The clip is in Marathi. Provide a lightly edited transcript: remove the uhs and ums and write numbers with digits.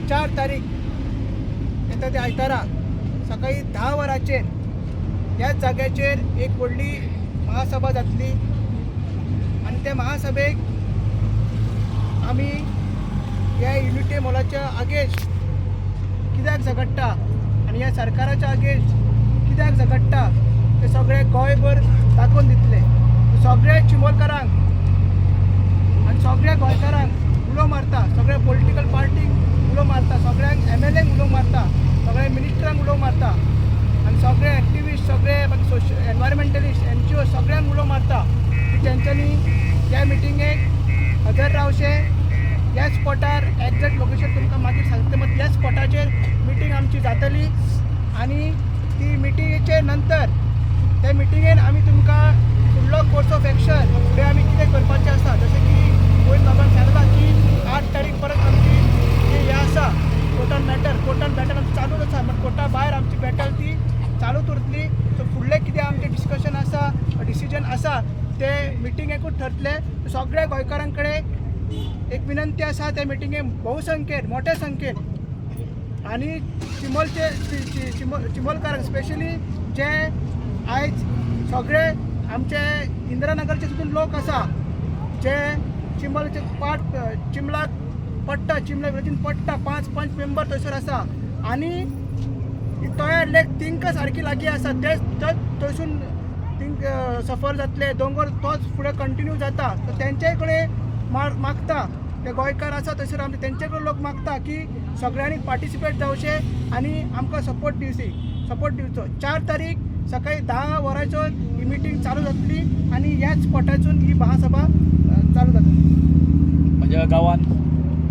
4 तारीख येता ते आयतारा सकाळी 10 वरांचेर ह्याच जाग्याचेर एक व्हडली महासभा जातली आणि त्या महासभेक आमी ह्या युनिटी मॉलाच्या आगेस्ट कित्याक झगडटा आणि ह्या सरकाराच्या आगेस्ट कित्याक झगडटा ते सगळे गोंयभर दाखोवन दितले. सगळे चिमोलकारांक आणि सगळ्या गोंयकारांक उलो मारता, सगळ्या पॉलिटिकल पार्टीक उलो मारता, सगळ्यांक MLAंक उलो मारता, सगळ्या मिनिस्टरांक उलो मारता आणि सगळे एक्टिविस्ट, सगळे एनवायरमेंटलिस्ट, NGO सगळ्यांक उलो मारता की तेंच्यांनी ह्या मिटिंगेक हजर रावचे. ह्या स्पॉटार एक्झॅक्ट लोकेशन तुमकां मागीर सांगता, मग ह्या स्पॉटाचेर मिटींग आमची जातली आणि ती मिटिंगेचे नंतर त्या मिटिंगेन आमी तुमकां फुडलो कोर्स ऑफ एक्शन फुडें आमी कितें करपाचें आसा, जशें की गोविंद बाबान सांगलां की 8 तारीख परत आमची हें आसा कोर्टान बॅटल आमची चालूच आसा. बट कोर्टा भायर आमची बॅटल ती चालूच उरतली. सो फुडलें कितें आमचें डिस्कशन आसा, डिसिजन आसा ते मिटिंगेकूच ठरतले. सगळ्या गोंयकारां कडेन एक विनंती आसा त्या मिटिंगेक बहुसंख्येन मोठ्या संख्येन आणि चिमोलकारांक स्पेशली जे आयज सगळे आमचे इंदिरानगरचे सुद्दां लोक आसा जे चिंबलचे चिंबलाक पडटा, चिंबला विलेजीन पडटा, 5 मेंबर थंयसर आसा आणि तोय लेक तिंका सारकी लागीं आसा. ते थंयसून तिंक सफर जातले, दोंगर तोच फुडें कंटिन्यू जाता. सो तेंचे कडेन मागता ते गोंयकार आसा थंयसर आमचे तेंचे कडेन लोक मागता की सगळ्यांनी पार्टिसिपेट जावचे आणि आमकां सपोर्ट दिवचो. 4 तारीख सकाळी 10 वरांचो ही मिटींग चालू जातली आणि ह्याच स्पॉटासून ही महासभा चालू जातली. म्हणजे गांवांत